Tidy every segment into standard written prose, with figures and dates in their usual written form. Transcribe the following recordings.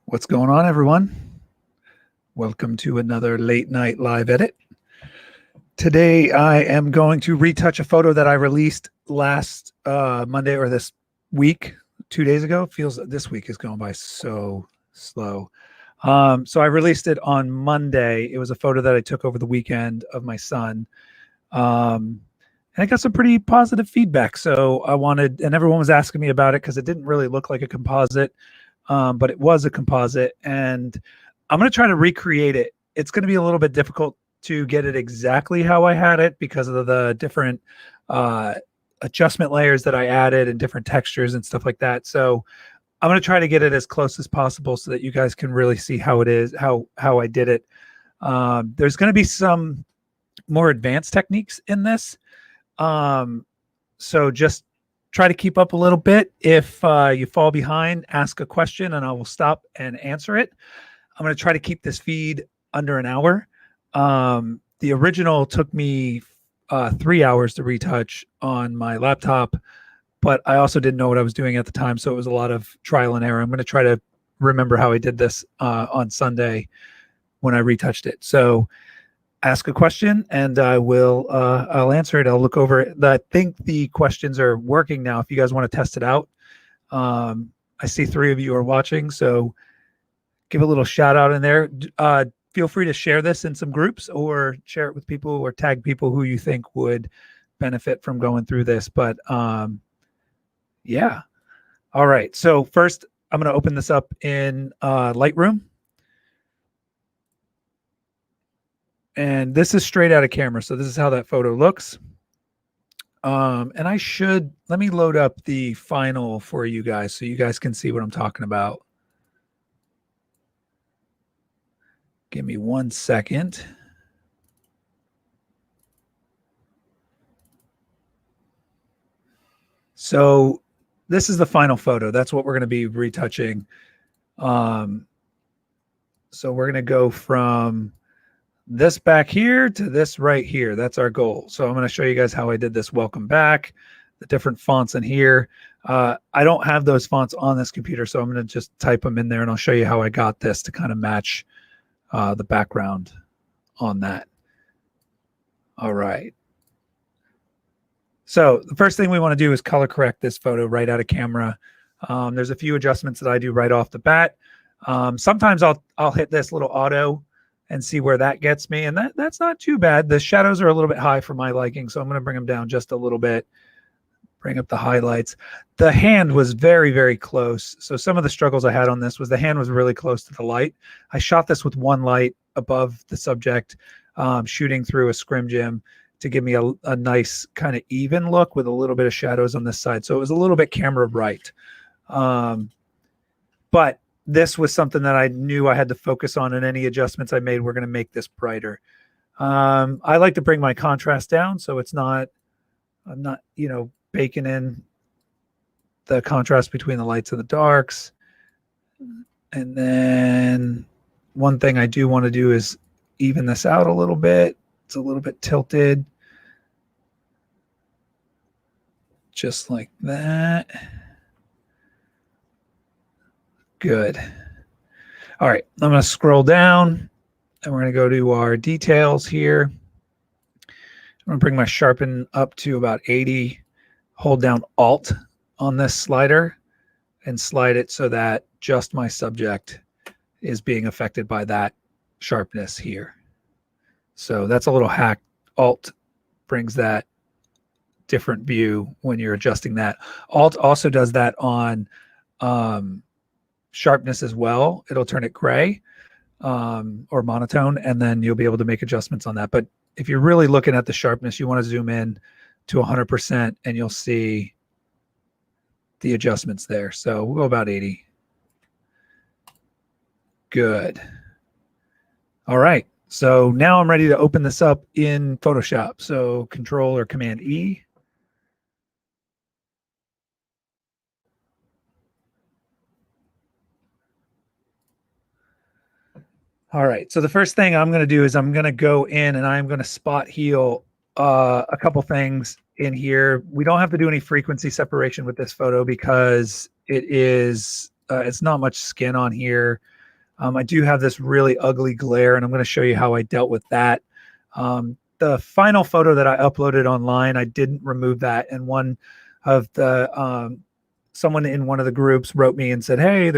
What's going on, everyone? Welcome to another late night live edit. Today, I am going to retouch a photo that I released last Monday or this week, 2 days ago. Feels this week is going by so slow. So I released it on Monday. It was a photo that I took over the weekend of my son. And I got some pretty positive feedback. So I wanted, and everyone was asking me about it because it didn't really look like a composite. But it was a composite, and I'm going to try to recreate it. It's going to be a little bit difficult to get it exactly how I had it because of the different adjustment layers that I added and different textures and stuff like that. So I'm going to try to get it as close as possible so that you guys can really see how it is, how I did it. There's going to be some more advanced techniques in this. So just try to keep up a little bit. If you fall behind, ask a question and I will stop and answer it. I'm going to try to keep this feed under an hour. The original took me 3 hours to retouch on my laptop, but I also didn't know what I was doing at the time. So it was a lot of trial and error. I'm going to try to remember how I did this on Sunday when I retouched it. So ask a question and I will I'll answer it. I'll look over it. I think the questions are working now. If you guys want to test it out, I see 3 of you are watching, so give a little shout out in there. Feel free to share this in some groups or share it with people or tag people who you think would benefit from going through this. But yeah. All right. So first I'm going to open this up in Lightroom. And this is straight out of camera. So this is how that photo looks. And let me load up the final for you guys so you guys can see what I'm talking about. Give me 1 second. So this is the final photo. That's what we're going to be retouching. So we're going to go from this back here to this right here. That's our goal. So I'm going to show you guys how I did this welcome back, the different fonts in here. I don't have those fonts on this computer, so I'm going to just type them in there and I'll show you how I got this to kind of match the background on that. All right. So the first thing we want to do is color correct this photo right out of camera. There's a few adjustments that I do right off the bat. Sometimes I'll hit this little auto and see where that gets me. And that's not too bad. The shadows are a little bit high for my liking, so I'm going to bring them down just a little bit, bring up the highlights. The hand was very, very close. So some of the struggles I had on this was the hand was really close to the light. I shot this with one light above the subject, shooting through a scrim gym to give me a nice kind of even look with a little bit of shadows on this side. So it was a little bit camera bright. But this was something that I knew I had to focus on, and any adjustments I made were going to make this brighter. I like to bring my contrast down so I'm not, baking in the contrast between the lights and the darks. And then one thing I do want to do is even this out a little bit. It's a little bit tilted. Just like that. Good. All right, I'm going to scroll down and we're going to go to our details here. I'm going to bring my sharpen up to about 80. Hold down Alt on this slider and slide it so that just my subject is being affected by that sharpness here. So that's a little hack. Alt brings that different view when you're adjusting that. Alt also does that on sharpness as well. It'll turn it gray or monotone, and then you'll be able to make adjustments on that. But if you're really looking at the sharpness, you want to zoom in to 100% and you'll see the adjustments there. So we'll go about 80. Good. All right. So now I'm ready to open this up in Photoshop. So Control or Command E. All right. So the first thing I'm going to do is I'm going to go in and I'm going to spot heal a couple things in here. We don't have to do any frequency separation with this photo because it is it's not much skin on here. I do have this really ugly glare, and I'm going to show you how I dealt with that. The final photo that I uploaded online, I didn't remove that. And one of the someone in one of the groups wrote me and said, "Hey,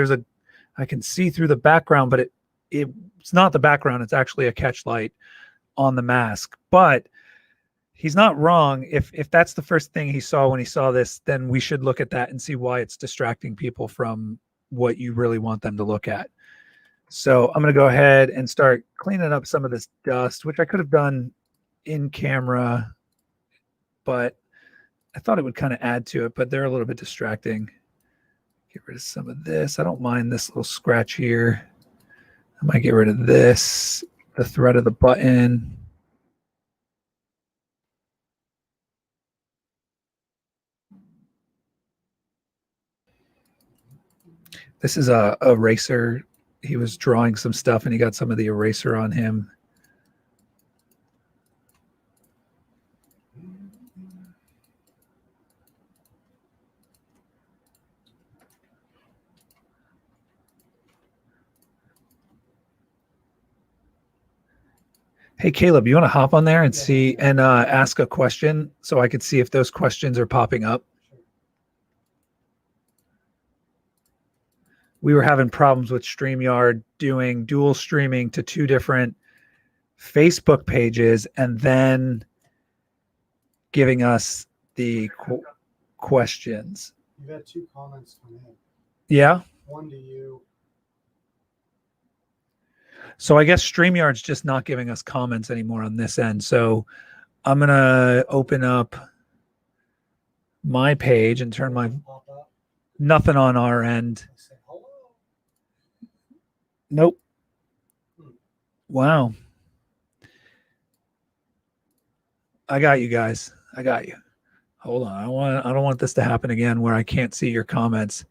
I can see through the background, but it's not the background. It's actually a catch light on the mask." But he's not wrong. If that's the first thing he saw when he saw this, then we should look at that and see why it's distracting people from what you really want them to look at. So I'm going to go ahead and start cleaning up some of this dust, which I could have done in camera, but I thought it would kind of add to it, but they're a little bit distracting. Get rid of some of this. I don't mind this little scratch here. I might get rid of this, the thread of the button. This is a eraser. He was drawing some stuff and he got some of the eraser on him. Hey, Caleb, you want to hop on there and see and ask a question so I could see if those questions are popping up? We were having problems with StreamYard doing dual streaming to 2 different Facebook pages and then giving us the questions. You've had 2 comments come in. Yeah. One to you. So I guess StreamYard's just not giving us comments anymore on this end. So I'm going to open up my page and turn my nothing on our end. Nope. Wow. I got you guys. I got you. Hold on. I don't want this to happen again where I can't see your comments.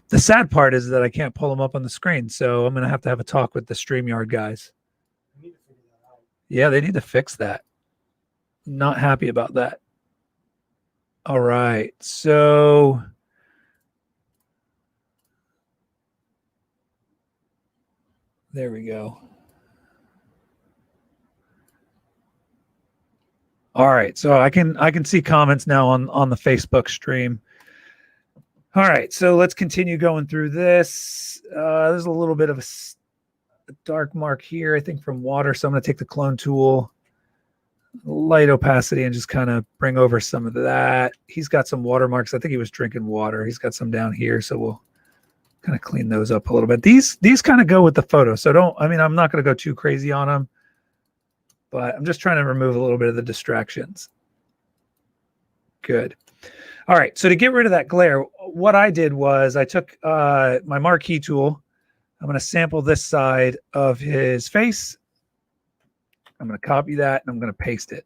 The sad part is that I can't pull them up on the screen. So I'm going to have a talk with the StreamYard guys. Yeah, they need to fix that. Not happy about that. All right. So there we go. All right. So I can see comments now on the Facebook stream. All right. So let's continue going through this. There's a little bit of a dark mark here, I think from water. So I'm going to take the clone tool, light opacity, and just kind of bring over some of that. He's got some watermarks. I think he was drinking water. He's got some down here. So we'll kind of clean those up a little bit. These kind of go with the photo. So I'm not going to go too crazy on them, but I'm just trying to remove a little bit of the distractions. Good. All right. So to get rid of that glare, what I did was I took my marquee tool. I'm going to sample this side of his face. I'm going to copy that and I'm going to paste it.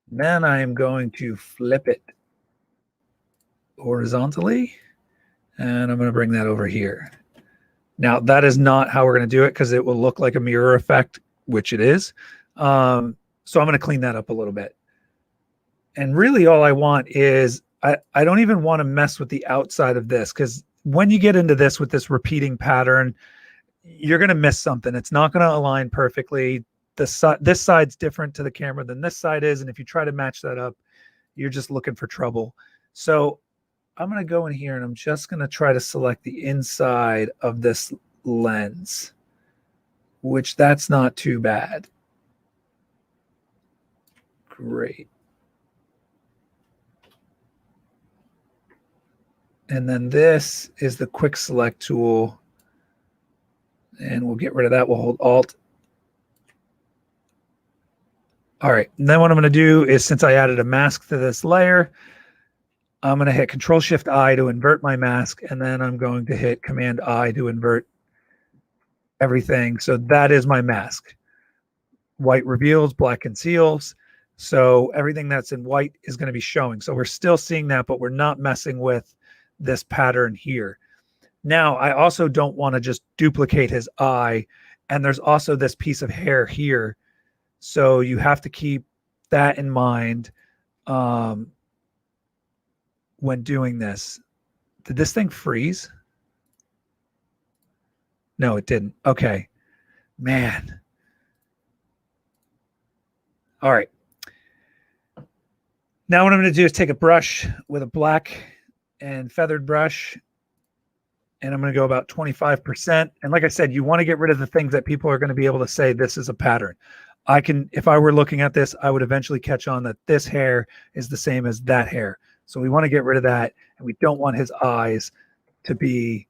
And then I am going to flip it horizontally. And I'm going to bring that over here. Now, that is not how we're going to do it because it will look like a mirror effect, which it is. So I'm going to clean that up a little bit. And really all I want is, I don't even want to mess with the outside of this because when you get into this with this repeating pattern, you're going to miss something. It's not going to align perfectly. This side's different to the camera than this side is. And if you try to match that up, you're just looking for trouble. So I'm going to go in here and I'm just going to try to select the inside of this lens, which that's not too bad. Great. And then this is the quick select tool. And we'll get rid of that. We'll hold Alt. All right. And then what I'm going to do is, since I added a mask to this layer, I'm going to hit Control-Shift-I to invert my mask. And then I'm going to hit Command-I to invert everything. So that is my mask. White reveals, black conceals. So everything that's in white is going to be showing. So we're still seeing that, but we're not messing with this pattern here. Now, I also don't want to just duplicate his eye. And there's also this piece of hair here. So you have to keep that in mind when doing this. Did this thing freeze? No, it didn't. Okay. Man. All right. Now what I'm going to do is take a brush with a black and feathered brush, and I'm going to go about 25%. And like I said, you want to get rid of the things that people are going to be able to say this is a pattern. I can, if I were looking at this, I would eventually catch on that this hair is the same as that hair. So we want to get rid of that, and we don't want his eyes to be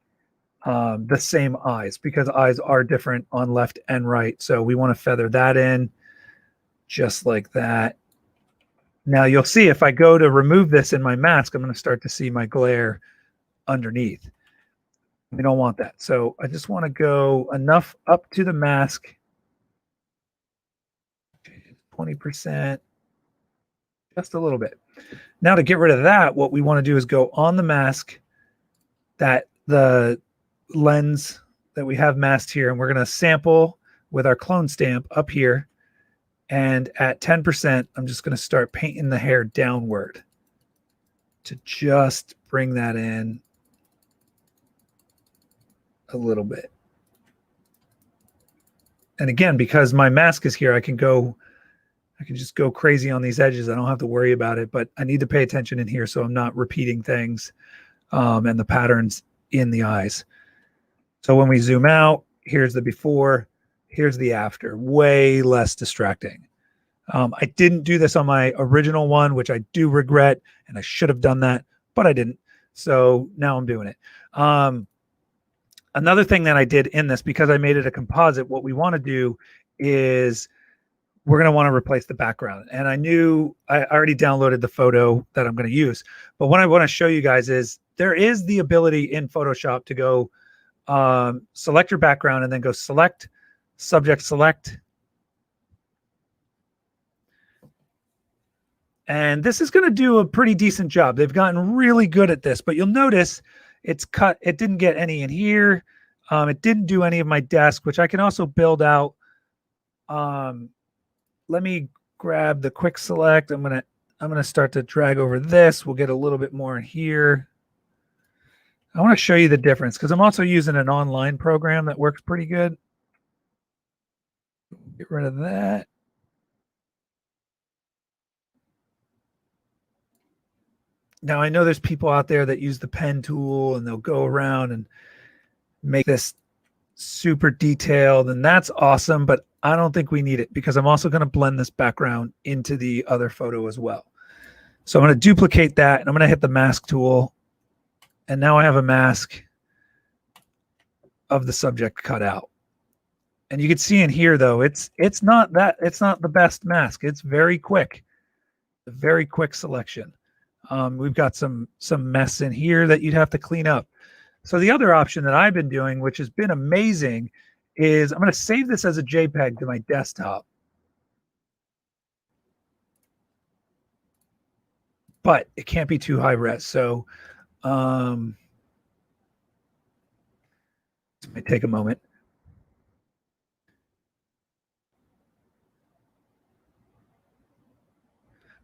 the same eyes, because eyes are different on left and right. So we want to feather that in just like that. Now you'll see if I go to remove this in my mask, I'm going to start to see my glare underneath. We don't want that. So I just want to go enough up to the mask, 20%, just a little bit. Now to get rid of that, what we want to do is go on the mask, that the lens that we have masked here, and we're going to sample with our clone stamp up here. And at 10%, I'm just going to start painting the hair downward to just bring that in a little bit. And again, because my mask is here, I can just go crazy on these edges. I don't have to worry about it, but I need to pay attention in here so I'm not repeating things and the patterns in the eyes. So when we zoom out, here's the before, here's the after, way less distracting. I didn't do this on my original one, which I do regret, and I should have done that, but I didn't. So now I'm doing it. Another thing that I did in this, because I made it a composite, what we want to do is we're going to want to replace the background. And I knew I already downloaded the photo that I'm going to use. But what I want to show you guys is there is the ability in Photoshop to go select your background and then go select, subject select. And this is going to do a pretty decent job. They've gotten really good at this, but you'll notice it's cut. It didn't get any in here. It didn't do any of my desk, which I can also build out. Let me grab the quick select. I'm gonna start to drag over this. We'll get a little bit more in here. I want to show you the difference because I'm also using an online program that works pretty good. Get rid of that. Now I know there's people out there that use the pen tool and they'll go around and make this super detailed, and that's awesome, but I don't think we need it because I'm also going to blend this background into the other photo as well. So I'm going to duplicate that and I'm going to hit the mask tool. And now I have a mask of the subject cut out. And you can see in here though, it's not the best mask. It's very quick. A very quick selection. We've got some mess in here that you'd have to clean up. So the other option that I've been doing, which has been amazing, is I'm going to save this as a JPEG to my desktop. But it can't be too high res. So this might take a moment.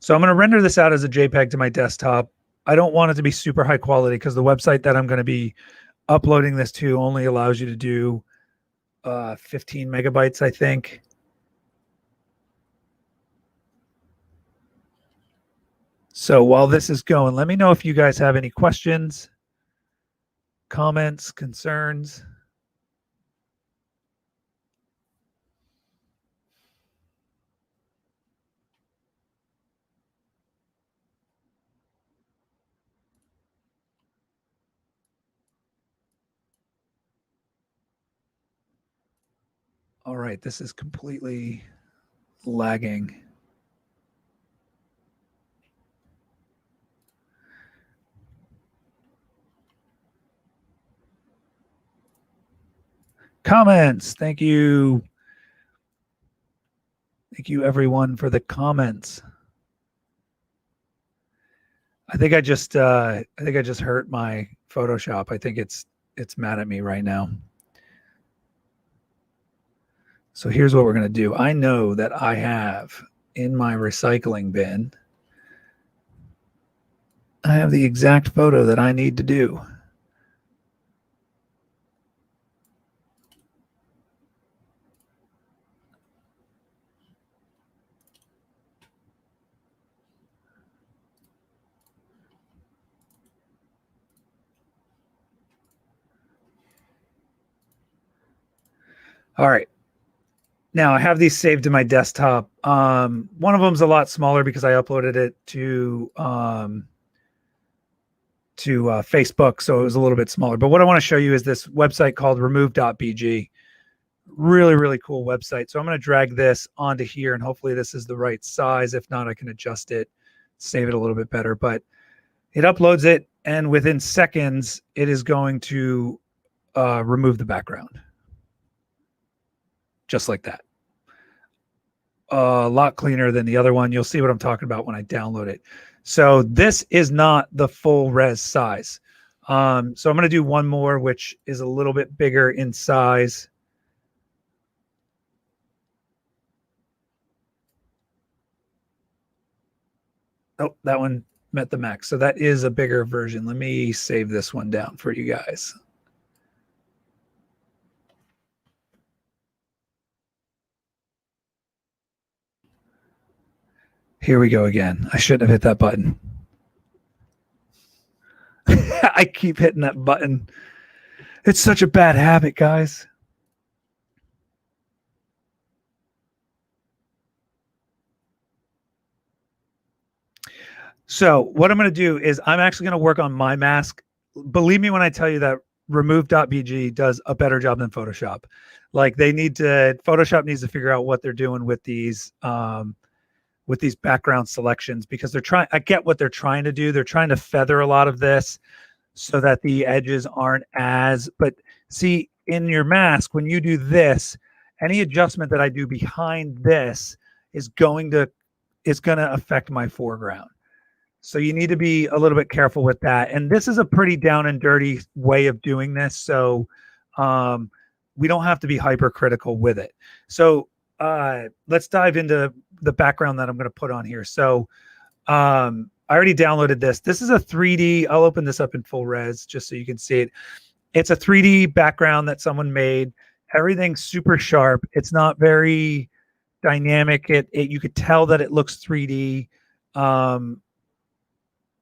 So I'm going to render this out as a JPEG to my desktop. I don't want it to be super high quality because the website that I'm going to be uploading this to only allows you to do 15 megabytes, I think. So while this is going, let me know if you guys have any questions, comments, concerns. All right, this is completely lagging. Comments. Thank you. Thank you everyone for the comments. I think I just hurt my Photoshop. I think it's mad at me right now. So here's what we're going to do. I know that I have in my recycling bin, I have the exact photo that I need to do. All right. Now I have these saved to my desktop. One of them's a lot smaller because I uploaded it to Facebook, so it was a little bit smaller. But what I want to show you is this website called remove.bg. Really, really cool website. So I'm going to drag this onto here, and hopefully this is the right size. If not, I can adjust it, save it a little bit better. But it uploads it, and within seconds, it is going to remove the background. Just like that. A lot cleaner than the other one. You'll see what I'm talking about when I download it. So this is not the full res size. So I'm going to do one more, which is a little bit bigger in size. Oh, that one met the max. So that is a bigger version. Let me save this one down for you guys. Here we go again. I shouldn't have hit that button. I keep hitting that button. It's such a bad habit, guys. So what I'm going to do is I'm actually going to work on my mask. Believe me when I tell you that remove.bg does a better job than Photoshop. Like Photoshop needs to figure out what they're doing with these background selections, because I get what they're trying to do. They're trying to feather a lot of this so that the edges aren't but see, in your mask, when you do this, any adjustment that I do behind this is going to affect my foreground. So you need to be a little bit careful with that. And this is a pretty down and dirty way of doing this. So we don't have to be hypercritical with it. So let's dive into the background that I'm going to put on here. So I already downloaded this. This is a 3D. I'll open this up in full res just so you can see it. It's a 3D background that someone made. Everything's super sharp. It's not very dynamic. You could tell that it looks 3D.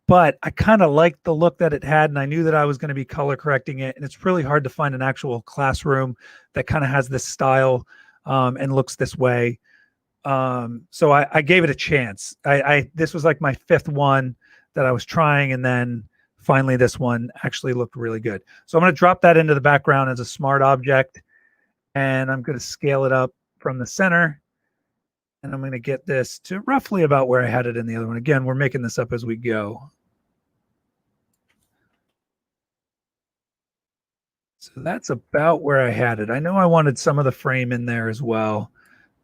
But I kind of liked the look that it had, and I knew that I was going to be color correcting it. And it's really hard to find an actual classroom that kind of has this style and looks this way. So I gave it a chance. This was like my 5th one that I was trying, and then finally this one actually looked really good. So I'm going to drop that into the background as a smart object, and I'm going to scale it up from the center. And I'm going to get this to roughly about where I had it in the other one. Again, we're making this up as we go. So that's about where I had it. I know I wanted some of the frame in there as well,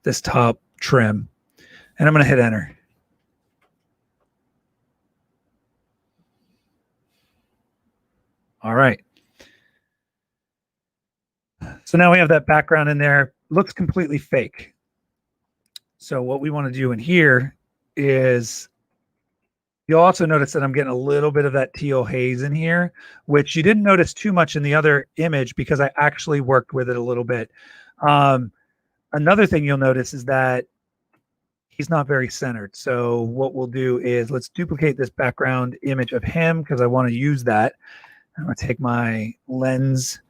this top trim. And I'm going to hit enter. All right. So now we have that background in there. Looks completely fake. So what we want to do in here is, you'll also notice that I'm getting a little bit of that teal haze in here, which you didn't notice too much in the other image because I actually worked with it a little bit. Another thing you'll notice is that he's not very centered. So what we'll do is let's duplicate this background image of him because I want to use that. I'm going to take my lens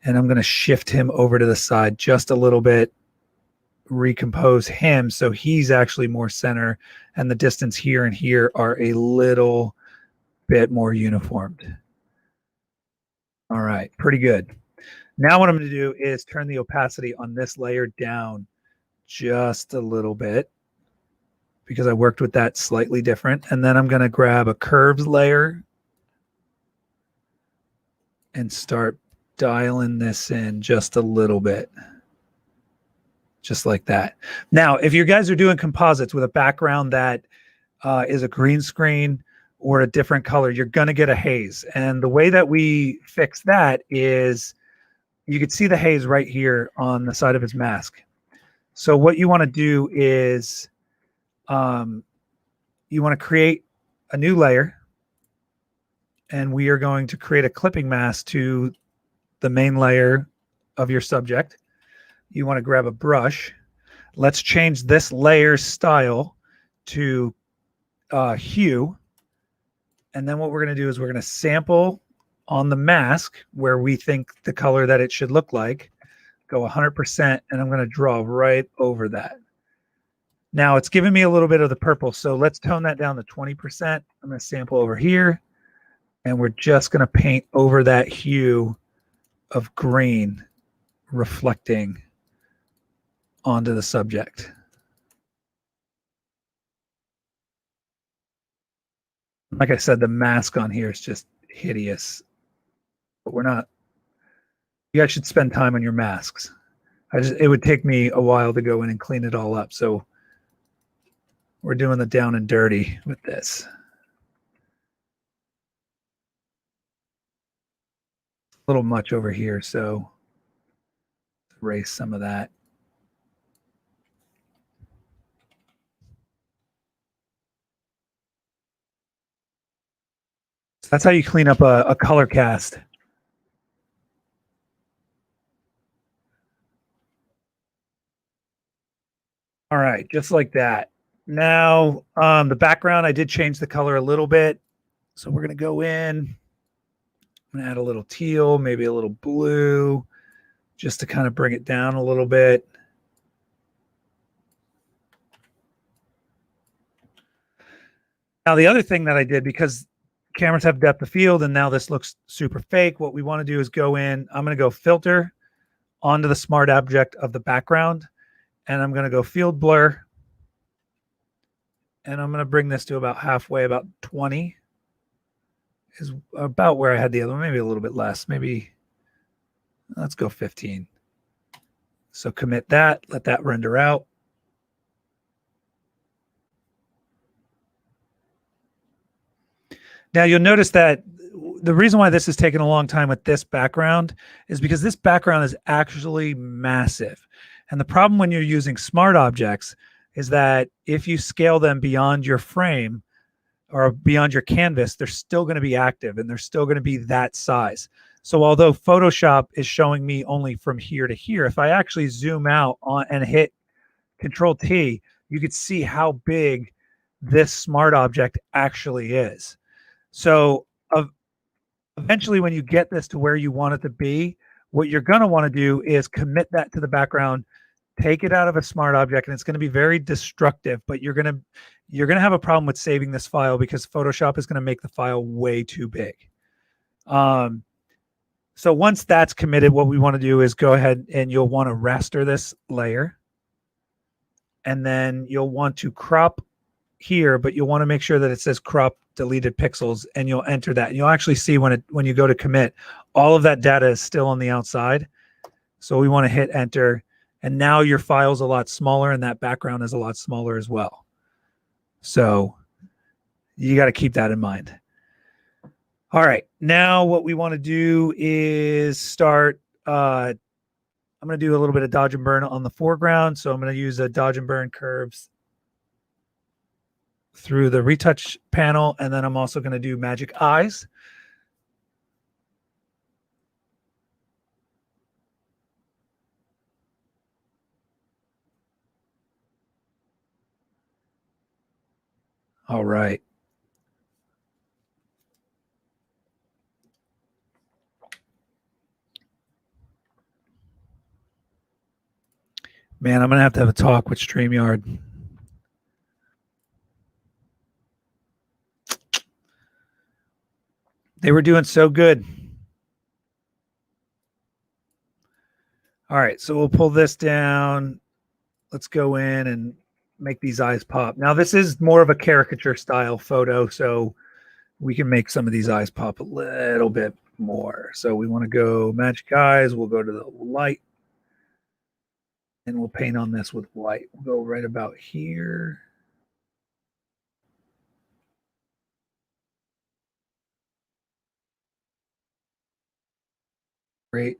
and I'm going to shift him over to the side just a little bit, recompose him so he's actually more center, and the distance here and here are a little bit more uniformed. All right, pretty good. Now what I'm going to do is turn the opacity on this layer down just a little bit because I worked with that slightly different. And then I'm going to grab a curves layer and start dialing this in just a little bit. Just like that. Now, if you guys are doing composites with a background that is a green screen or a different color, you're going to get a haze. And the way that we fix that is you can see the haze right here on the side of his mask. So what you want to do is you want to create a new layer, and we are going to create a clipping mask to the main layer of your subject. You want to grab a brush. Let's change this layer's style to hue. And then what we're going to do is we're going to sample on the mask where we think the color that it should look like. go 100%, and I'm going to draw right over that. Now it's giving me a little bit of the purple, so let's tone that down to 20%. I'm going to sample over here, and we're just going to paint over that hue of green reflecting onto the subject. Like I said, the mask on here is just hideous, but we're not. You guys should spend time on your masks. It would take me a while to go in and clean it all up. So we're doing the down and dirty with this. A little much over here, so erase some of that. So that's how you clean up a color cast. All right, just like that. Now, the background, I did change the color a little bit. So we're going to go in. I'm going to add a little teal, maybe a little blue, just to kind of bring it down a little bit. Now, the other thing that I did, because cameras have depth of field and now this looks super fake, what we want to do is go in. I'm going to go filter onto the smart object of the background, and I'm going to go field blur, and I'm going to bring this to about halfway, about 20 is about where I had the other one, maybe a little bit less, maybe let's go 15. So commit that, let that render out. Now you'll notice that the reason why this is taking a long time with this background is because this background is actually massive. And the problem when you're using smart objects is that if you scale them beyond your frame or beyond your canvas, they're still going to be active and they're still going to be that size. So although Photoshop is showing me only from here to here, if I actually zoom out on and hit Control T, you could see how big this smart object actually is. So eventually when you get this to where you want it to be, what you're going to want to do is commit that to the background, take it out of a smart object, and it's going to be very destructive, but you're going to have a problem with saving this file because Photoshop is going to make the file way too big. So once that's committed, what we want to do is go ahead and you'll want to raster this layer, and then you'll want to crop here, but you'll want to make sure that it says crop deleted pixels, and you'll enter that. And you'll actually see when you go to commit, all of that data is still on the outside. So we want to hit enter, and now your file's a lot smaller and that background is a lot smaller as well. So you got to keep that in mind. All right, now what we want to do is start, I'm going to do a little bit of dodge and burn on the foreground. So I'm going to use a dodge and burn curves through the retouch panel, and then I'm also going to do magic eyes. All right. Man, I'm going to have a talk with StreamYard. They were doing so good. All right, so we'll pull this down. Let's go in and make these eyes pop. Now, this is more of a caricature style photo, so we can make some of these eyes pop a little bit more. So we want to go magic eyes. We'll go to the light, and we'll paint on this with white. We'll go right about here. Great.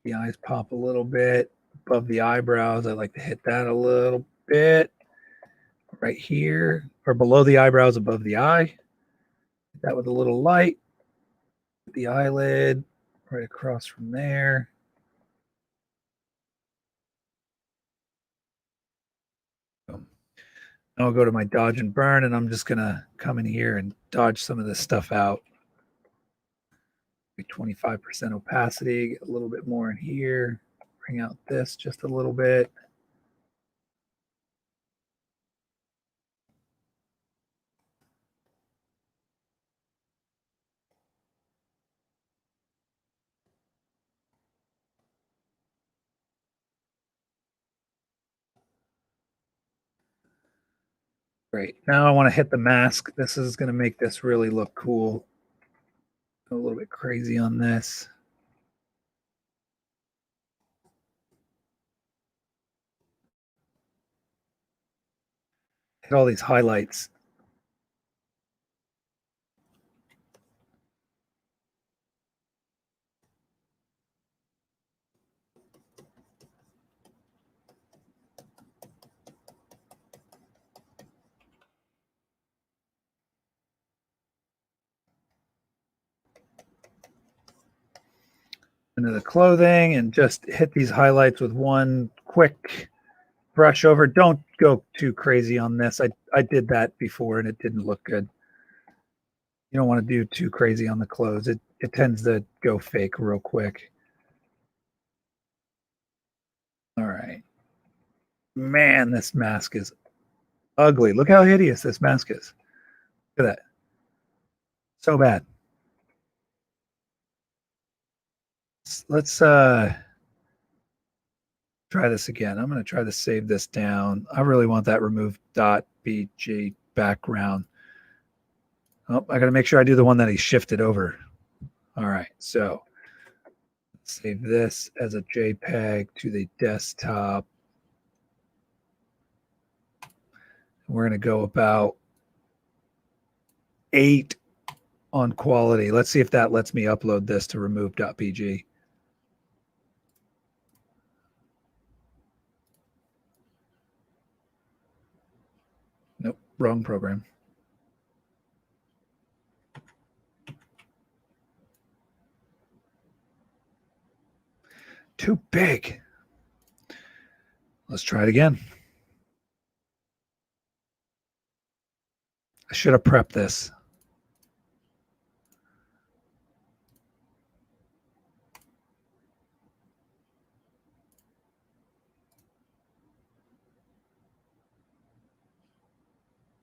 The eyes pop a little bit above the eyebrows. I like to hit that a little bit right here, or below the eyebrows, above the eye. Hit that with a little light. The eyelid right across from there. I'll go to my dodge and burn, and I'm just going to come in here and dodge some of this stuff out. 25% opacity, get a little bit more in here. Bring out this just a little bit. Great. Now I want to hit the mask. This is going to make this really look cool. Go a little bit crazy on this. Hit all these highlights. Into the clothing and just hit these highlights with one quick brush over. Don't go too crazy on this. I did that before and it didn't look good. You don't want to do too crazy on the clothes. It tends to go fake real quick. All right. Man, this mask is ugly. Look how hideous this mask is. Look at that. So bad. Let's try this again. I'm going to try to save this down. I really want that remove.bg background. Oh, I got to make sure I do the one that he shifted over. All right. So save this as a JPEG to the desktop. We're going to go about 8 on quality. Let's see if that lets me upload this to remove.bg. Nope, wrong program. Too big. Let's try it again. I should have prepped this.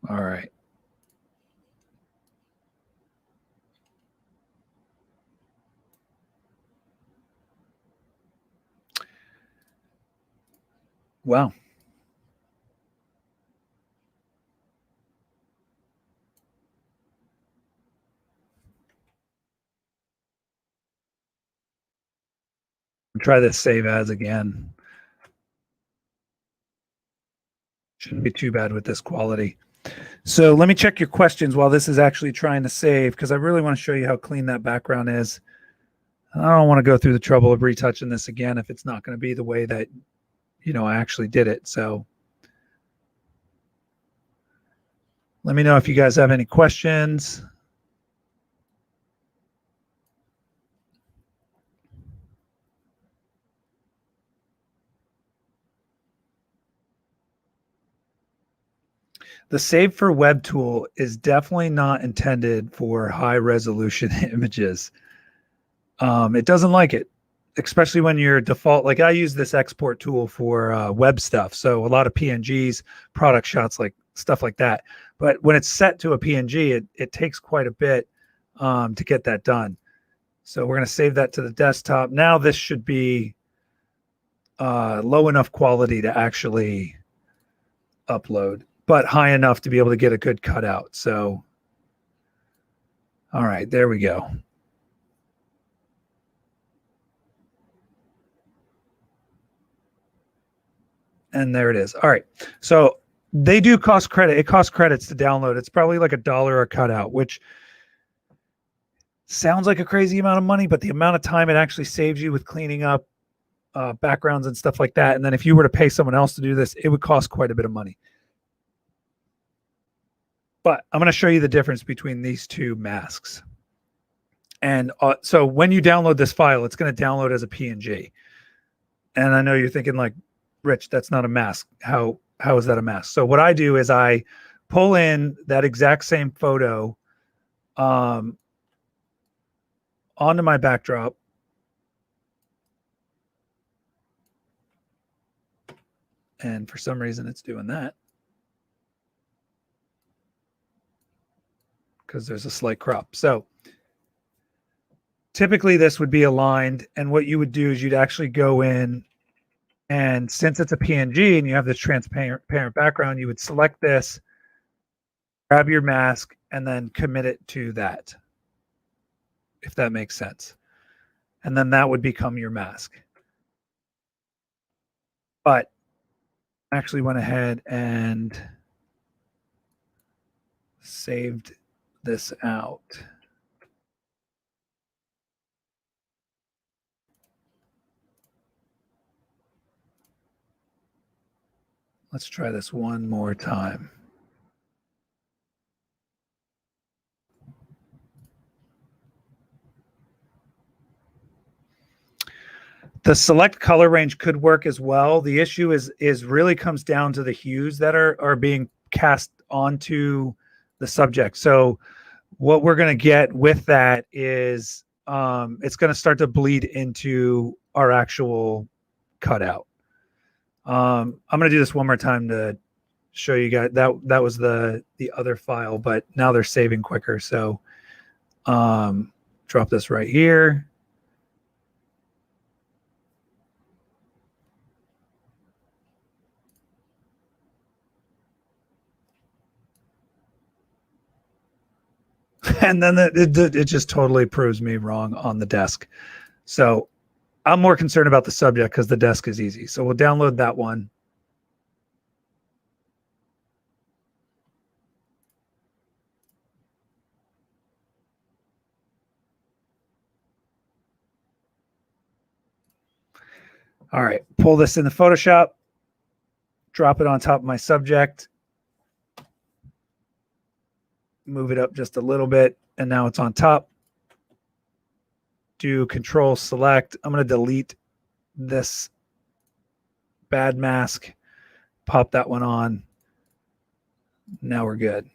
All right. Wow. Try this save as again. Shouldn't be too bad with this quality. So let me check your questions while this is actually trying to save, because I really want to show you how clean that background is. I don't want to go through the trouble of retouching this again if it's not going to be the way that, I actually did it. So let me know if you guys have any questions. The Save for Web tool is definitely not intended for high resolution images. It doesn't like it, especially when you're default. Like I use this export tool for web stuff. So a lot of PNGs, product shots, like stuff like that. But when it's set to a PNG, it takes quite a bit to get that done. So we're going to save that to the desktop. Now this should be low enough quality to actually upload, but high enough to be able to get a good cutout. So, all right, there we go. And there it is. All right. So they do cost credit. It costs credits to download. It's probably like $1 a cutout, which sounds like a crazy amount of money, but the amount of time it actually saves you with cleaning up backgrounds and stuff like that. And then if you were to pay someone else to do this, it would cost quite a bit of money. But I'm going to show you the difference between these two masks. And so when you download this file, it's going to download as a PNG. And I know you're thinking like, Rich, that's not a mask. How is that a mask? So what I do is I pull in that exact same photo onto my backdrop. And for some reason it's doing that, because there's a slight crop. So typically this would be aligned, and what you would do is you'd actually go in, and since it's a PNG and you have this transparent background, you would select this, grab your mask, and then commit it to that, if that makes sense. And then that would become your mask. But I actually went ahead and saved this out. Let's try this one more time. The select color range could work as well. The issue is really comes down to the hues that are being cast onto the subject. So what we're going to get with that is it's going to start to bleed into our actual cutout. I'm going to do this one more time to show you guys that was the other file, but now they're saving quicker. So drop this right here. And then it just totally proves me wrong on the desk. So I'm more concerned about the subject because the desk is easy. So we'll download that one. All right, pull this into Photoshop, drop it on top of my subject, move it up just a little bit, and now it's on top. Do Control Select. I'm going to delete this bad mask, pop that one on. Now we're good.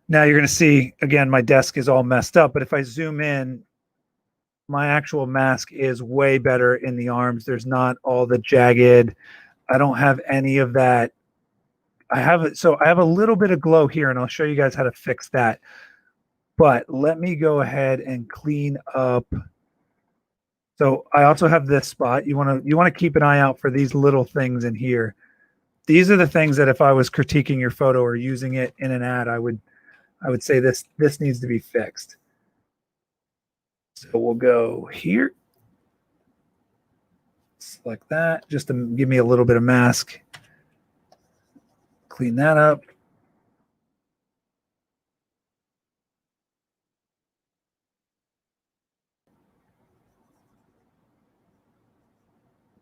Now you're going to see, again, my desk is all messed up, but if I zoom in, my actual mask is way better in the arms. There's not all the jagged. I don't have any of that. I have a little bit of glow here, and I'll show you guys how to fix that. But let me go ahead and clean up. So I also have this spot. You want to keep an eye out for these little things in here. These are the things that if I was critiquing your photo or using it in an ad, I would say this needs to be fixed. So we'll go here. Select that just to give me a little bit of mask. Clean that up.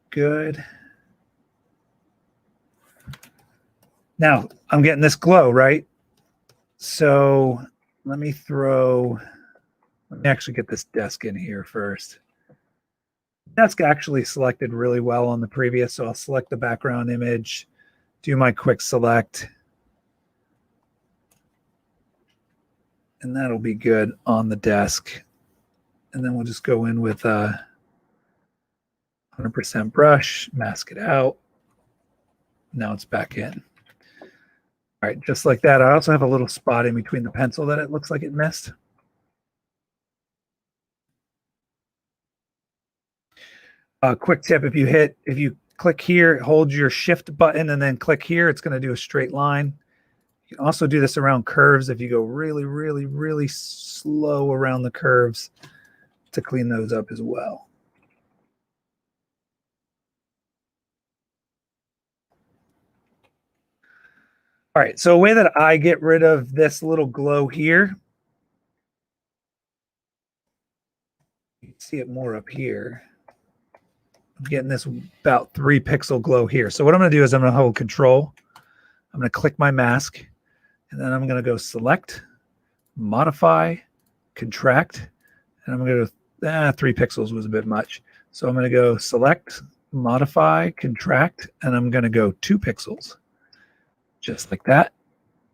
Good. Now I'm getting this glow, right? So let me actually get this desk in here first. Desk actually selected really well on the previous, so I'll select the background image, do my quick select, and that'll be good on the desk. And then we'll just go in with a 100% brush, mask it out. Now it's back in. All right, just like that. I also have a little spot in between the pencil that it looks like it missed. Quick tip, if you click here, hold your shift button and then click here, it's going to do a straight line. You can also do this around curves if you go really, really, really slow around the curves to clean those up as well. All right, so a way that I get rid of this little glow here, you can see it more up here. I'm getting this about 3 pixel glow here. So what I'm going to do is I'm going to hold Control. I'm going to click my mask, and then I'm going to go Select, Modify, Contract, and I'm going to go 3 pixels was a bit much. So I'm going to go Select, modify, contract, and I'm going to go 2 pixels, just like that.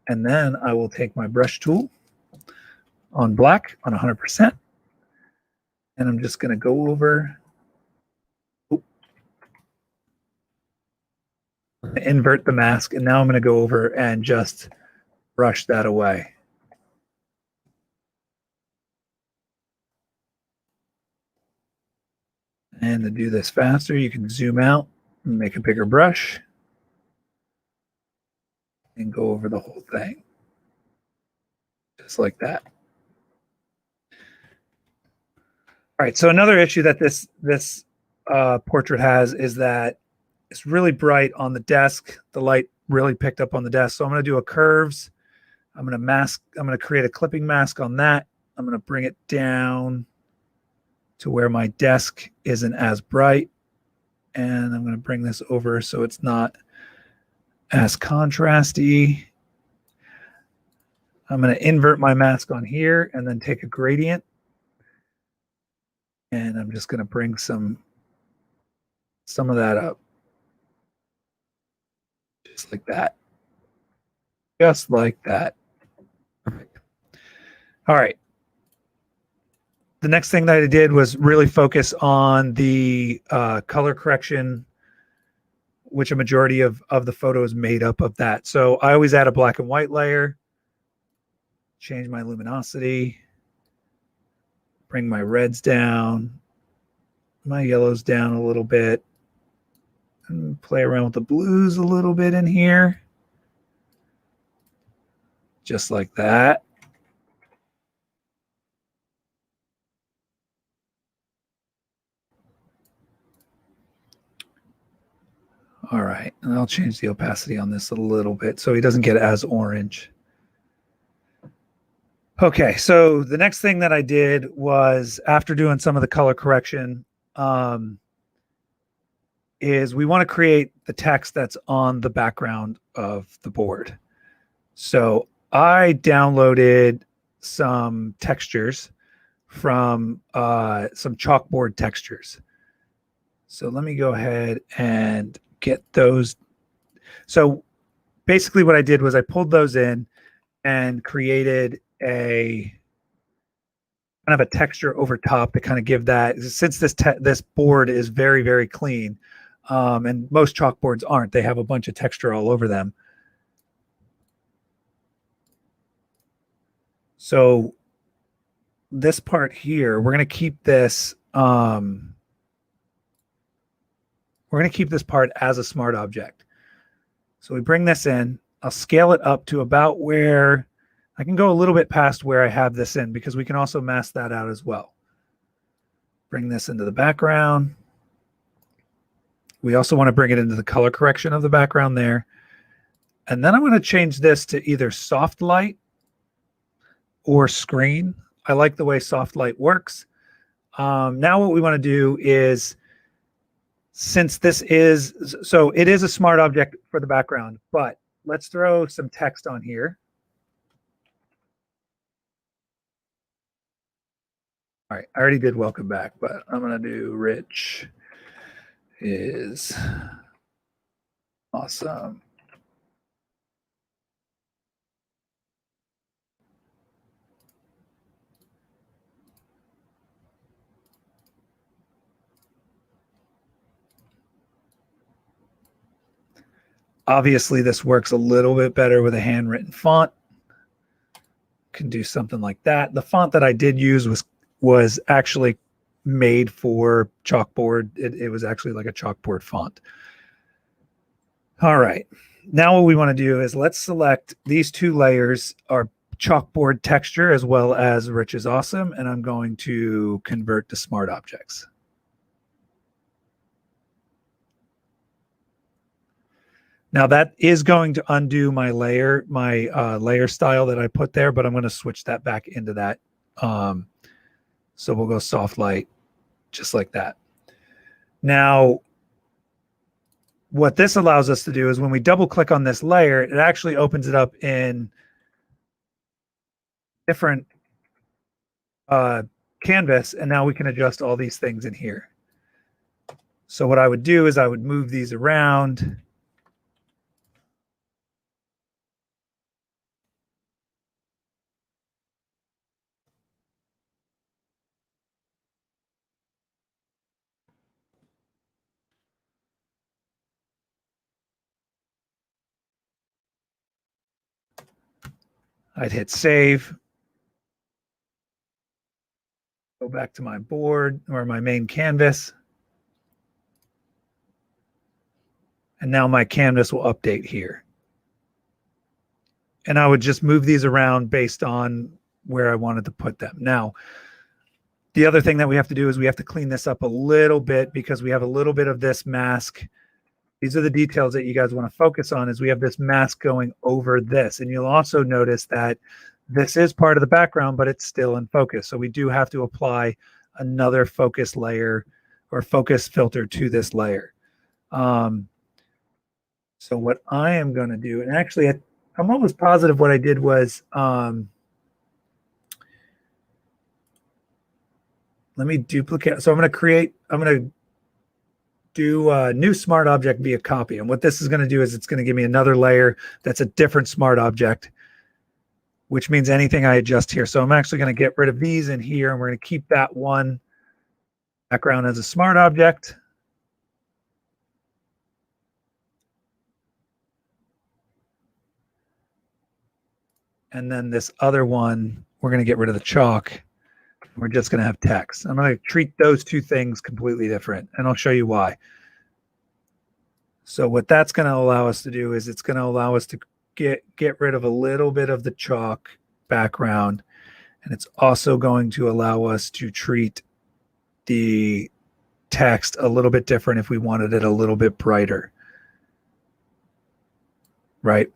And then I will take my brush tool on black on 100%, and I'm just going to go over, invert the mask, and now I'm going to go over and just brush that away. And to do this faster, you can zoom out and make a bigger brush and go over the whole thing. Just like that. All right, so another issue that this portrait has is that it's really bright on the desk. The light really picked up on the desk. So I'm going to do a curves. I'm going to create a clipping mask on that. I'm going to bring it down to where my desk isn't as bright. And I'm going to bring this over so it's not as contrasty. I'm going to invert my mask on here and then take a gradient. And I'm just going to bring some of that up. Just like that. Just like that. Perfect. All right. The next thing that I did was really focus on the color correction, which a majority of the photo is made up of that. So I always add a black and white layer, change my luminosity, bring my reds down, my yellows down a little bit, and play around with the blues a little bit in here. Just like that. All right, and I'll change the opacity on this a little bit so he doesn't get as orange. Okay, so the next thing that I did was, after doing some of the color correction, is we want to create the text that's on the background of the board. So I downloaded some textures from some chalkboard textures. So let me go ahead and get those. So basically what I did was I pulled those in and created a kind of a texture over top to kind of give that, since this board is very, very clean, and most chalkboards aren't, they have a bunch of texture all over them. So this part here, we're going to keep this, we're going to keep this part as a smart object. So we bring this in. I'll scale it up to about where I can go a little bit past where I have this in, because we can also mask that out as well. Bring this into the background. We also want to bring it into the color correction of the background there. And then I'm going to change this to either soft light or screen. I like the way soft light works. Now what we want to do is, since this is, so it is a smart object for the background, but let's throw some text on here. All right, I already did welcome back, but I'm going to do Rich is awesome. Obviously, this works a little bit better with a handwritten font. Can do something like that. The font that I did use was actually made for chalkboard. It was actually like a chalkboard font. All right. Now what we want to do is let's select these 2 layers, our chalkboard texture as well as Rich is awesome, and I'm going to convert to smart objects. Now that is going to undo my layer, layer style that I put there, but I'm going to switch that back into that. So we'll go soft light, just like that. Now, what this allows us to do is when we double click on this layer, it actually opens it up in different canvas, and now we can adjust all these things in here. So what I would do is I would move these around. I'd hit save. Go back to my board or my main canvas. And now my canvas will update here. And I would just move these around based on where I wanted to put them. Now, the other thing that we have to do is we have to clean this up a little bit because we have a little bit of this mask. These are the details that you guys want to focus on is we have this mask going over this. And you'll also notice that this is part of the background, but it's still in focus. So we do have to apply another focus layer or focus filter to this layer. So what I am going to do, and actually I'm almost positive what I did was, let me duplicate. So I'm going to do a new smart object via copy. And what this is going to do is it's going to give me another layer that's a different smart object, which means anything I adjust here. So I'm actually going to get rid of these in here, and we're going to keep that one background as a smart object. And then this other one, we're going to get rid of the chalk. We're just going to have text. I'm going to treat those two things completely different, and I'll show you why. So what that's going to allow us to do is it's going to allow us to get rid of a little bit of the chalk background, and it's also going to allow us to treat the text a little bit different if we wanted it a little bit brighter. Right?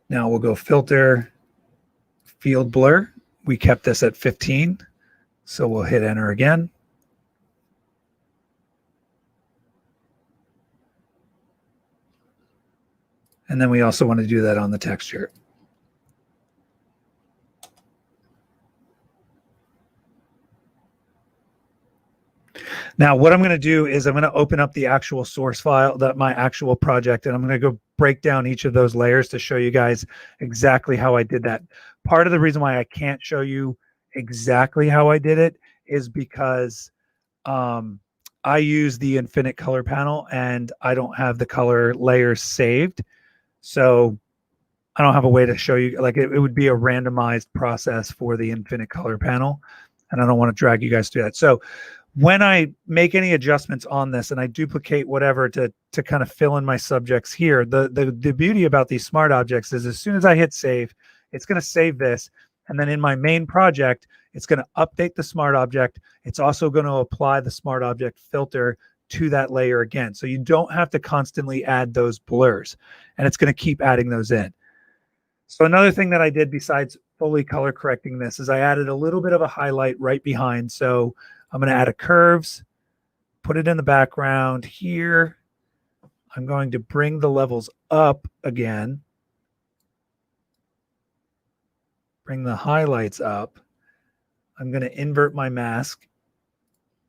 Now we'll go filter, field blur. We kept this at 15, so we'll hit enter again. And then we also want to do that on the texture. Now, what I'm going to do is I'm going to open up the actual source file, my actual project, and I'm going to go break down each of those layers to show you guys exactly how I did that. Part of the reason why I can't show you exactly how I did it is because I use the Infinite Color Panel and I don't have the color layers saved. So I don't have a way to show you, like it would be a randomized process for the Infinite Color Panel, and I don't want to drag you guys through that. So when I make any adjustments on this and I duplicate whatever to kind of fill in my subjects here, the beauty about these smart objects is as soon as I hit save, it's going to save this. And then in my main project, it's going to update the smart object. It's also going to apply the smart object filter to that layer again. So you don't have to constantly add those blurs, and it's going to keep adding those in. So another thing that I did besides fully color correcting this is I added a little bit of a highlight right behind. So I'm going to add a curves, put it in the background here. I'm going to bring the levels up again. Bring the highlights up. I'm going to invert my mask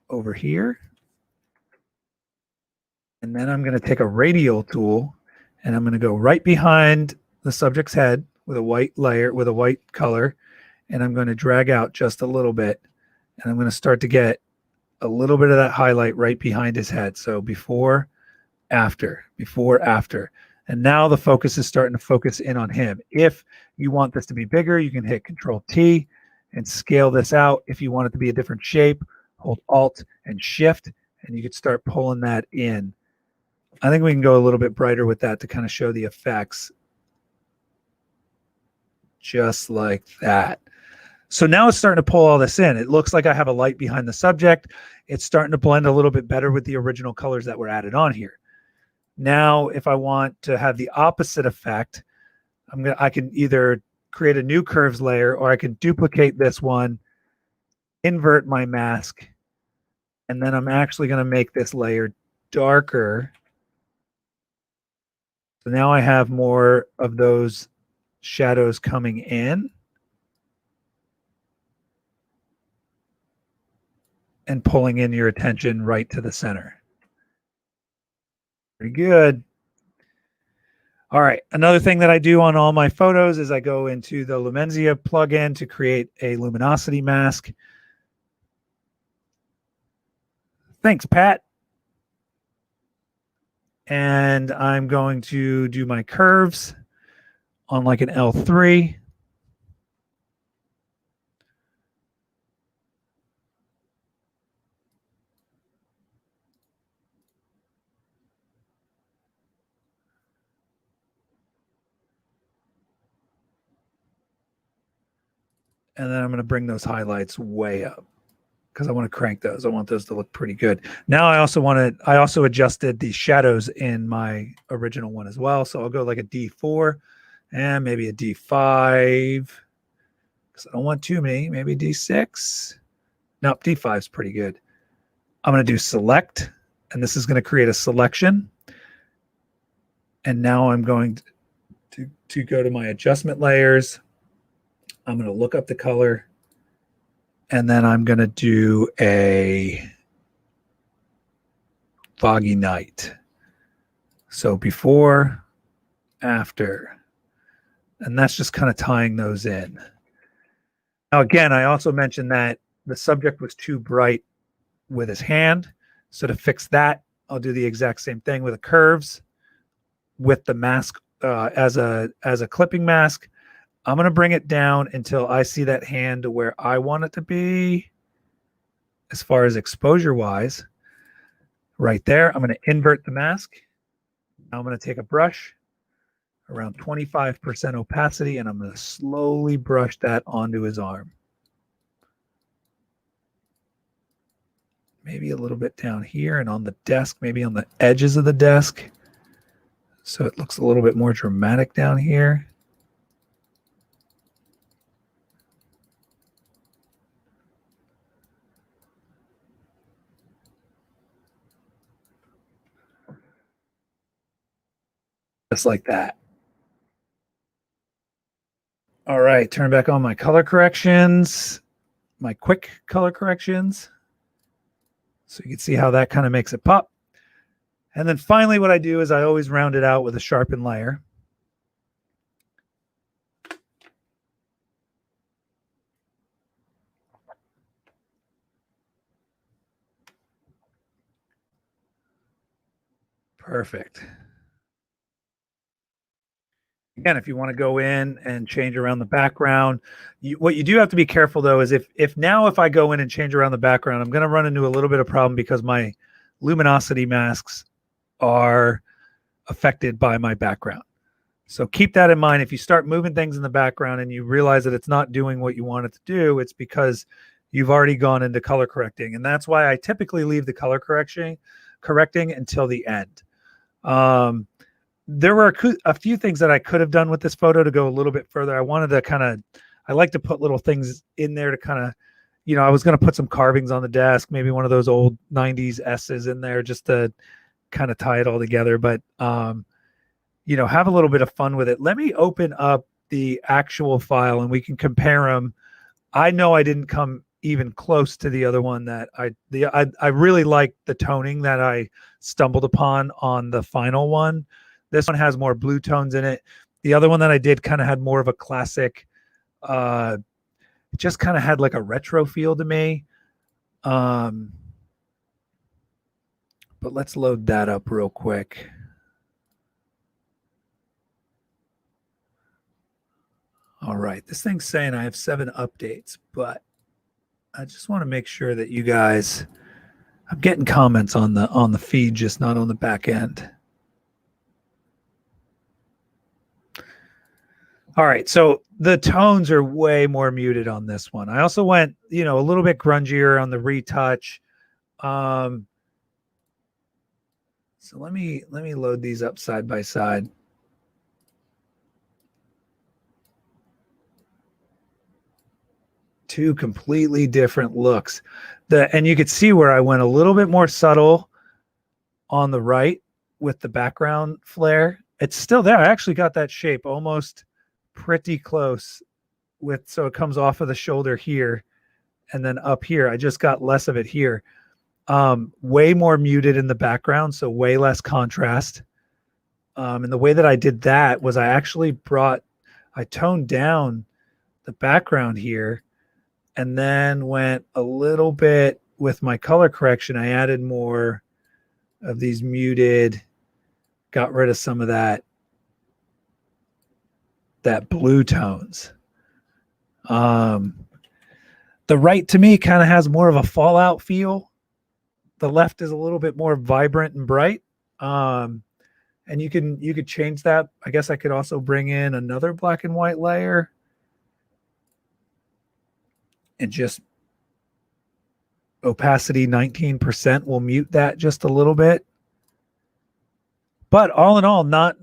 over here. And then I'm going to take a radial tool and I'm going to go right behind the subject's head with a white layer, with a white color. And I'm going to drag out just a little bit. And I'm going to start to get a little bit of that highlight right behind his head. So before, after, before, after. And now the focus is starting to focus in on him. If you want this to be bigger, you can hit Control T and scale this out. If you want it to be a different shape, hold Alt and Shift, and you can start pulling that in. I think we can go a little bit brighter with that to kind of show the effects. Just like that. So now it's starting to pull all this in. It looks like I have a light behind the subject. It's starting to blend a little bit better with the original colors that were added on here. Now, if I want to have the opposite effect, I can either create a new curves layer, or I can duplicate this one, invert my mask, and then I'm actually going to make this layer darker. So now I have more of those shadows coming in. And pulling in your attention right to the center. Pretty good. All right. Another thing that I do on all my photos is I go into the Lumenzia plugin to create a luminosity mask. Thanks, Pat. And I'm going to do my curves on like an L3. And then I'm going to bring those highlights way up because I want to crank those. I want those to look pretty good. Now I also adjusted the shadows in my original one as well. So I'll go like a D4 and maybe a D5 because I don't want too many, maybe D6. Nope, D5 is pretty good. I'm going to do select, and this is going to create a selection. And now I'm going to go to my adjustment layers. I'm going to look up the color, and then I'm going to do a foggy night. So before, after, and that's just kind of tying those in. Now, again, I also mentioned that the subject was too bright with his hand. So to fix that, I'll do the exact same thing with the curves with the mask as a clipping mask. I'm going to bring it down until I see that hand to where I want it to be as far as exposure wise. Right there, I'm going to invert the mask. Now I'm going to take a brush around 25% opacity, and I'm going to slowly brush that onto his arm. Maybe a little bit down here and on the desk, maybe on the edges of the desk. So it looks a little bit more dramatic down here. Just like that. All right, turn back on my color corrections, my quick color corrections. So you can see how that kind of makes it pop. And then finally, what I do is I always round it out with a sharpen layer. Perfect. Again, if you want to go in and change around the background, what you do have to be careful though is if I go in and change around the background, I'm going to run into a little bit of problem because my luminosity masks are affected by my background. So keep that in mind. If you start moving things in the background and you realize that it's not doing what you want it to do, it's because you've already gone into color correcting. And that's why I typically leave the color correcting until the end. There were a few things that I could have done with this photo to go a little bit further. I like to put little things in there to kind of, I was going to put some carvings on the desk, maybe one of those old 90s S's in there just to kind of tie it all together. But, have a little bit of fun with it. Let me open up the actual file and we can compare them. I know I didn't come even close to the other one that I really like the toning that I stumbled upon on the final one. This one has more blue tones in it. The other one that I did kind of had more of a classic, it just kind of had like a retro feel to me. But let's load that up real quick. All right, this thing's saying I have 7 updates, but I just want to make sure that you guys, I'm getting comments on the feed, just not on the back end. All right, so the tones are way more muted on this one. I also went, a little bit grungier on the retouch. So let me load these up side by side. Two completely different looks. And you could see where I went a little bit more subtle on the right with the background flare. It's still there. I actually got that shape almost pretty close so it comes off of the shoulder here and then up here. I just got less of it here. way more muted in the background, so way less contrast. And the way that I did that was I toned down the background here and then went a little bit with my color correction. I added more of these muted, got rid of some of that blue tones. The right to me kind of has more of a Fallout feel. The left is a little bit more vibrant and bright. And you could change that. I guess I could also bring in another black and white layer and just opacity 19%. We'll mute that just a little bit. But all in all, not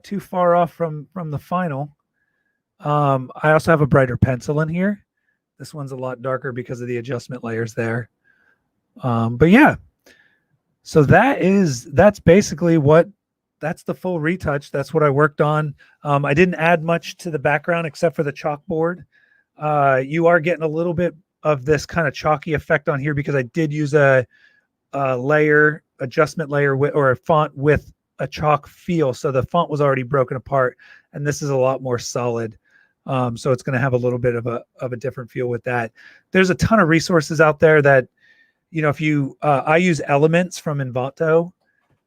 too far off from the final. I also have a brighter pencil in here. This one's a lot darker because of the adjustment layers there. But yeah, so that's basically that's the full retouch. That's what I worked on. I didn't add much to the background except for the chalkboard. You are getting a little bit of this kind of chalky effect on here because I did use a adjustment layer or a font with a chalk feel. So the font was already broken apart, and this is a lot more solid. So it's going to have a little bit of a different feel with that. There's a ton of resources out there that, if you, I use Elements from Envato.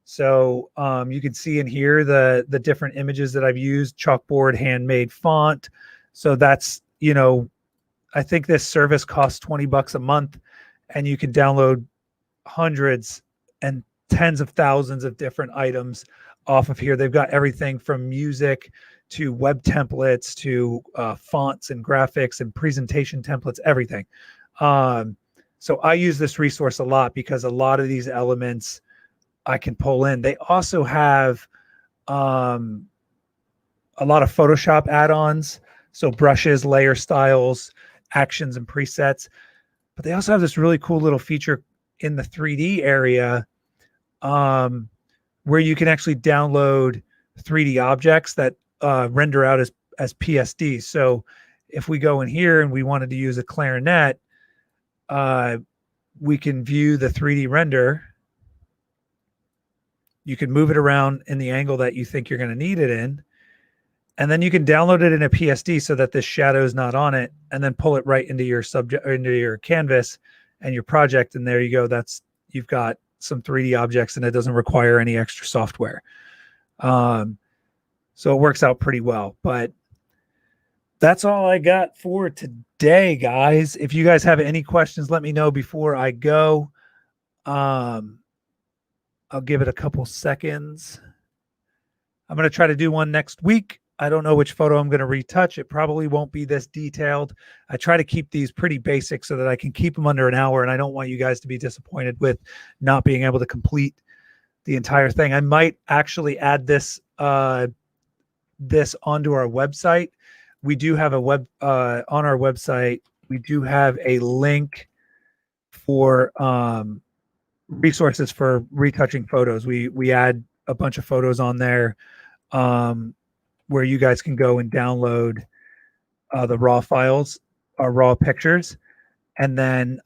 So you can see in here the different images that I've used, chalkboard, handmade font. So that's, I think this service costs $20 a month, and you can download hundreds and tens of thousands of different items off of here. They've got everything from music to web templates to fonts and graphics and presentation templates, everything. So I use this resource a lot because a lot of these elements I can pull in. They also have a lot of Photoshop add-ons, so brushes, layer styles, actions, and presets. But they also have this really cool little feature in the 3D area where you can actually download 3D objects that render out as PSD. So if we go in here and we wanted to use a clarinet, we can view the 3D render. You can move it around in the angle that you think you're going to need it in. And then you can download it in a PSD so that this shadow is not on it, and then pull it right into your into your canvas and your project. And there you go. You've got some 3D objects, and it doesn't require any extra software. So it works out pretty well. But that's all I got for today, guys. If you guys have any questions, let me know before I go. I'll give it a couple seconds. I'm going to try to do one next week. I don't know which photo I'm going to retouch. It probably won't be this detailed. I try to keep these pretty basic so that I can keep them under an hour, and I don't want you guys to be disappointed with not being able to complete the entire thing. I might actually add this onto our website. We do have on our website, we do have a link for resources for retouching photos. We add a bunch of photos on there where you guys can go and download the raw files or raw pictures, and then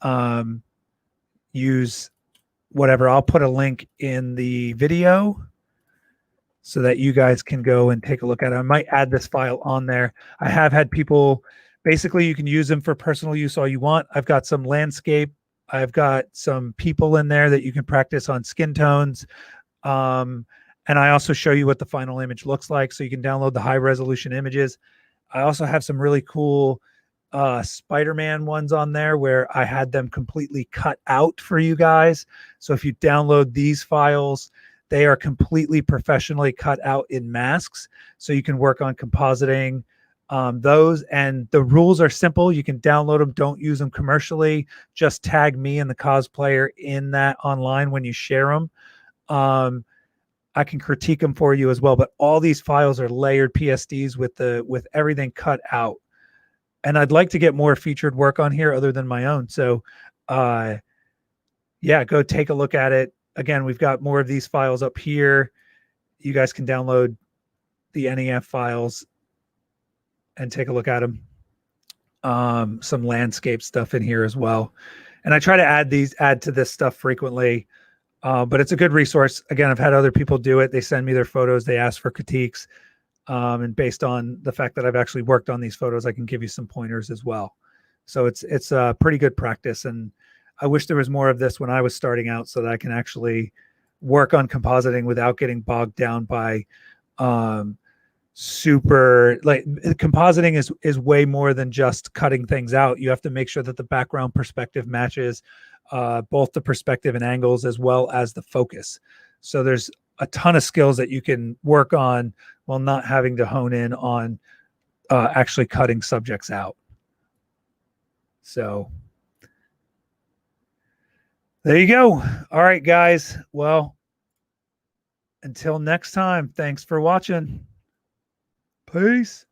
use whatever. I'll put a link in the video so that you guys can go and take a look at it. I might add this file on there. I have had people, basically you can use them for personal use all you want. I've got some landscape. I've got some people in there that you can practice on skin tones. And I also show you what the final image looks like, so you can download the high resolution images. I also have some really cool Spider-Man ones on there where I had them completely cut out for you guys. So if you download these files, they are completely professionally cut out in masks. So you can work on compositing those. And the rules are simple. You can download them. Don't use them commercially. Just tag me and the cosplayer in that online when you share them. I can critique them for you as well. But all these files are layered PSDs with everything cut out. And I'd like to get more featured work on here other than my own. So yeah, go take a look at it. Again, we've got more of these files up here. You guys can download the NEF files and take a look at them. Some landscape stuff in here as well. And I try to add to this stuff frequently. But it's a good resource. Again, I've had other people do it. They send me their photos. They ask for critiques. And based on the fact that I've actually worked on these photos, I can give you some pointers as well. So it's a pretty good practice. And I wish there was more of this when I was starting out so that I can actually work on compositing without getting bogged down by super, like, compositing is way more than just cutting things out. You have to make sure that the background perspective matches both the perspective and angles as well as the focus. So there's a ton of skills that you can work on while not having to hone in on actually cutting subjects out. So there you go. All right, guys. Well, until next time, thanks for watching. Peace.